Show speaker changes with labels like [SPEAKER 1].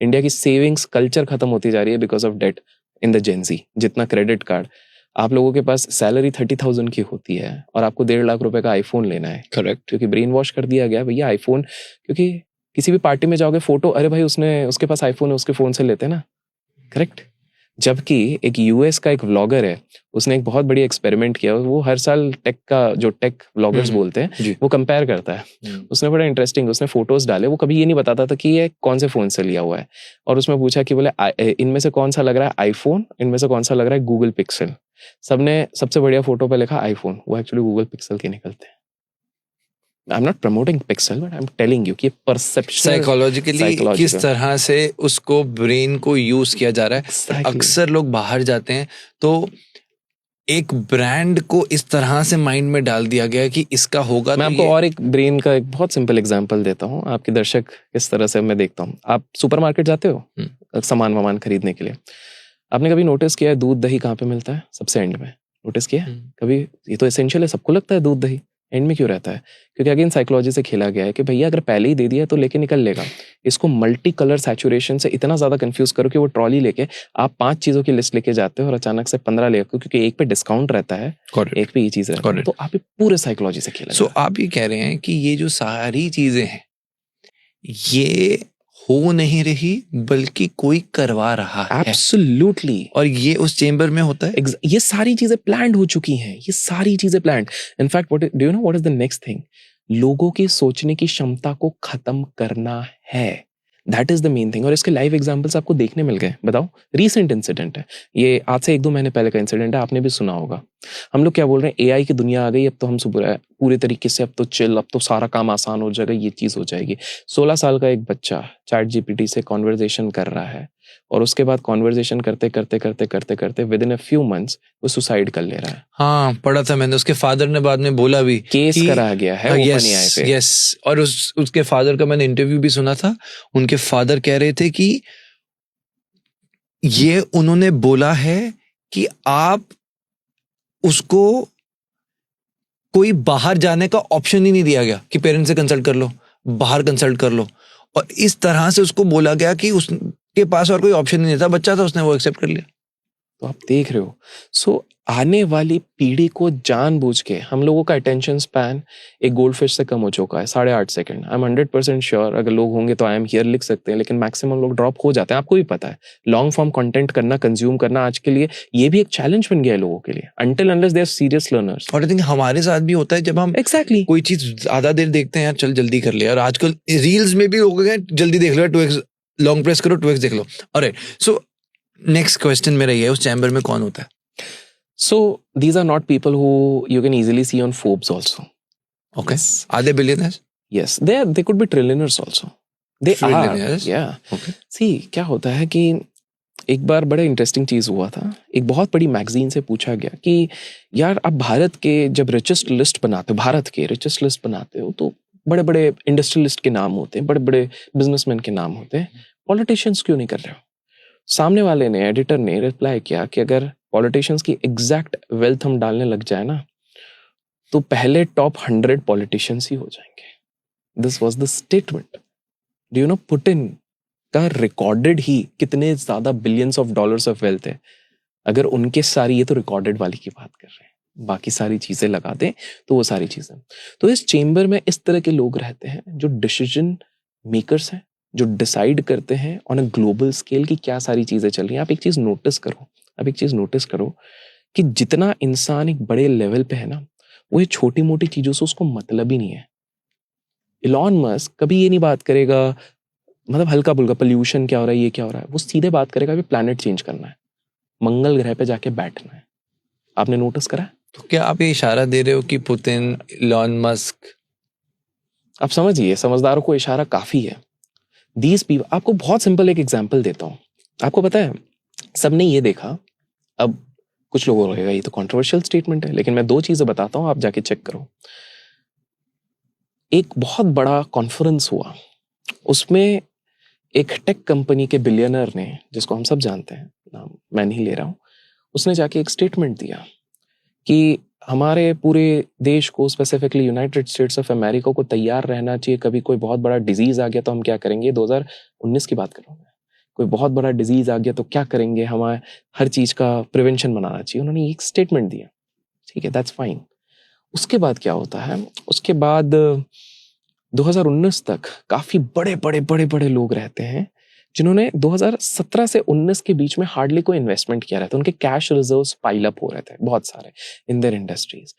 [SPEAKER 1] India की savings culture खत्म होती जा रही है because of debt in the Gen Z. जितना क्रेडिट कार्ड, आप लोगों के पास सैलरी 30,000 की होती है और आपको 1.5 लाख रुपए का आईफोन लेना है।
[SPEAKER 2] करेक्ट।
[SPEAKER 1] क्योंकि ब्रेन वॉश कर दिया गया भैया आईफोन, क्योंकि किसी भी पार्टी में जाओगे फोटो, अरे भाई उसके पास आईफोन है, उसके फोन से लेते हैं ना। करेक्ट। जबकि एक यूएस का एक व्लॉगर है, उसने एक बहुत बड़ी एक्सपेरिमेंट किया। वो हर साल टेक का जो टेक व्लॉगर्स बोलते हैं वो कंपेयर करता है। उसने बड़ा इंटरेस्टिंग, उसने फोटोज डाले। वो कभी ये नहीं बताता था कि ये कौन से फोन से लिया हुआ है। और उसमें पूछा कि बोले इनमें से कौन सा लग रहा है आईफोन, इनमें से कौन सा लग रहा है गूगल पिक्सल। सबने सबसे बढ़िया फोटो पे लिखा आईफोन, वो एक्चुअली गूगल पिक्सल के निकलते हैं। I'm not promoting Pixel, but I'm telling you कि perception
[SPEAKER 2] साइकोलॉजिकली किस तरह से उसको ब्रेन को यूज किया जा रहा है।
[SPEAKER 1] Exactly.
[SPEAKER 2] अक्सर लोग बाहर जाते हैं तो एक ब्रांड को इस तरह से माइंड में डाल दिया गया है कि इसका होगा।
[SPEAKER 1] मैं आपको और एक ब्रेन का एक बहुत सिंपल एग्जांपल देता हूँ, आपके दर्शक किस तरह से मैं देखता हूँ। आप सुपरमार्केट जाते हो सामान खरीदने के लिए, आपने कभी नोटिस किया है दूध दही कहाँ पे मिलता है? सबसे एंड में। नोटिस किया है कभी? ये तो एसेंशियल है, सबको लगता है दूध दही। एंड में क्यों रहता है? क्योंकि अगेन साइकोलॉजी से खेला गया है कि भैया अगर पहले ही दे दिया तो लेके निकल लेगा। इसको मल्टी कलर सैचुरेशन से इतना ज्यादा कंफ्यूज करो कि वो ट्रॉली लेके आप 5 चीजों की लिस्ट लेके जाते हो और अचानक से 15 ले, क्योंकि एक पे डिस्काउंट रहता है, एक पे ये चीज रहता है। तो आप पूरे साइकोलॉजी से खेला।
[SPEAKER 2] सो आप ये कह रहे हैं कि ये जो सारी चीजें हैं ये हो नहीं रही बल्कि कोई करवा रहा है।
[SPEAKER 1] एब्सोल्युटली।
[SPEAKER 2] और ये उस चेंबर में होता है।
[SPEAKER 1] ये सारी चीजें प्लान्ड हो चुकी हैं, ये सारी चीजें planned. In fact what do you know what is the next thing? लोगों की सोचने की क्षमता को खत्म करना है। That is the main thing. और इसके लाइव एग्जांपल्स आपको देखने मिल गए। बताओ, रीसेंट इंसिडेंट है ये, आज से 1-2 महीने पहले का इंसिडेंट है, आपने भी सुना होगा। हम लोग क्या बोल रहे हैं, एआई की दुनिया आ गई, अब तो हम पूरे तरीके से अब तो चिल, अब तो सारा काम आसान हो जाएगा, ये चीज हो जाएगी। 16 साल का एक बच्चा चैट जीपीटी से कॉन्वर्जेशन कर रहा है और उसके बाद कॉन्वर्जेशन करते with in a few months वो सुसाइड कर ले रहा है।
[SPEAKER 2] हाँ, पढ़ा था मैंने। उसके फादर ने बाद में बोला भी,
[SPEAKER 1] केस करा गया है ओपनएआई पे।
[SPEAKER 2] यस। और उसके फादर का मैंने इंटरव्यू भी सुना था। उनके फादर कह रहे थे कि ये उन्होंने बोला है कि आप उसको कोई बाहर जाने का ऑप्शन ही नहीं दिया गया कि पेरेंट्स से कंसल्ट कर लो, बाहर कंसल्ट कर लो। और इस तरह से उसको बोला गया कि उसके पास और कोई ऑप्शन नहीं था, बच्चा था, उसने वो एक्सेप्ट कर लिया।
[SPEAKER 1] तो आप देख रहे हो। सो आने वाली पीढ़ी को जानबूझ के हम लोगों का अटेंशन स्पैन एक गोल्डफिश से कम हो चुका है, 8.5 सेकंड। आई एम 100% श्योर अगर लोग होंगे तो आई एम हियर लिख सकते हैं, लेकिन मैक्सिमम लोग ड्रॉप हो जाते हैं। आपको भी पता है लॉन्ग फॉर्म कंटेंट करना, कंज्यूम करना आज के लिए ये भी एक चैलेंज बन गया है लोगों के लिए, until unless they are serious learners.
[SPEAKER 2] और आई थिंक हमारे साथ भी होता है जब हम
[SPEAKER 1] एग्जैक्टली
[SPEAKER 2] कोई चीज ज्यादा देर देखते हैं, यार चल जल्दी कर ले। और आजकल रील्स में भी हो गए जल्दी देख लो, 2x लॉन्ग प्रेस करो, 2x देख लो। ऑलराइट, सो नेक्स्ट क्वेश्चन मेरा ये है, उस चैम्बर में कौन होता है?
[SPEAKER 1] So these are not people who you can easily see on Forbes also.
[SPEAKER 2] Okay. Are they billionaires?
[SPEAKER 1] Yes, they could be trillionaires also. They
[SPEAKER 2] Trillionaires?
[SPEAKER 1] are. Yeah.
[SPEAKER 2] Okay.
[SPEAKER 1] See, क्या होता है कि एक बार बड़ा इंटरेस्टिंग चीज हुआ था। एक बहुत बड़ी मैगजीन से पूछा गया कि यार आप भारत के जब रिचेस्ट लिस्ट बनाते हो, भारत के रिचेस्ट लिस्ट बनाते हो तो बड़े बड़े इंडस्ट्रियलिस्ट के नाम होते हैं, बड़े बड़े बिजनेसमैन के नाम होते हैं, पॉलिटिशियंस क्यों नहीं कर रहे हो? सामने वाले ने, एडिटर ने रिप्लाई किया कि अगर पॉलिटिशियंस की एग्जैक्ट वेल्थ हम डालने लग जाए ना तो पहले टॉप 100 पॉलिटिशियंस ही हो जाएंगे। This was the statement. Do you know Putin का रिकॉर्डेड ही कितने ज्यादा billions of dollars of wealth है? अगर उनके सारी, ये तो रिकॉर्डेड वाली की बात कर रहे हैं, बाकी सारी चीजें लगा दें तो वो सारी चीजें। तो इस चेंबर में इस तरह के लोग रहते हैं जो डिसीजन मेकर्स हैं, जो डिसाइड करते हैं ऑन अ ग्लोबल स्केल की क्या सारी चीजें चल रही हैं। आप एक चीज नोटिस करो कि जितना इंसान एक बड़े लेवल पे है ना, वो ये छोटी मोटी चीजों से उसको मतलब ही नहीं है। इलॉन मस्क कभी ये नहीं बात करेगा, मतलब हल्का फुल्का पोल्यूशन क्या हो रहा है, ये क्या हो रहा है, वो सीधे बात करेगा कि प्लैनेट चेंज करना है, मंगल ग्रह पे जाके बैठना है। आपने नोटिस करा?
[SPEAKER 2] तो क्या आप ये इशारा दे रहे हो कि पुतिन, इलॉन मस्क,
[SPEAKER 1] आप समझिए, समझदारों को इशारा काफी है। दीज पीपल, आपको बहुत सिंपल एक एग्जांपल देता हूं। आपको पता है सबने ये देखा, अब कुछ लोगों को लगेगा ये तो कंट्रोवर्शियल स्टेटमेंट है, लेकिन मैं 2 चीजें बताता हूं, आप जाके चेक करो। एक बहुत बड़ा कॉन्फ्रेंस हुआ, उसमें एक टेक कंपनी के बिलियनर ने, जिसको हम सब जानते हैं, नाम मैं नहीं ले रहा हूं, उसने जाके एक स्टेटमेंट दिया कि हमारे पूरे देश को, specifically United states of America को तैयार रहना चाहिए, कभी कोई बहुत बड़ा डिजीज आ गया तो हम क्या करेंगे। 2019 की बात कर रहा हूं मैं। कोई बहुत बड़ा डिजीज आ गया तो क्या करेंगे, हमारे हर चीज का प्रिवेंशन बनाना चाहिए, उन्होंने एक स्टेटमेंट दिया, ठीक है, दैट्स फाइन। उसके बाद क्या होता है, उसके बाद 2019 तक काफी बड़े बड़े बड़े बड़े लोग रहते हैं जिन्होंने 2017 से 19 के बीच में हार्डली कोई इन्वेस्टमेंट किया रहता है, उनके कैश रिजर्व्स पाइल अप हो रहे थे बहुत सारे इन देयर इंडस्ट्रीज।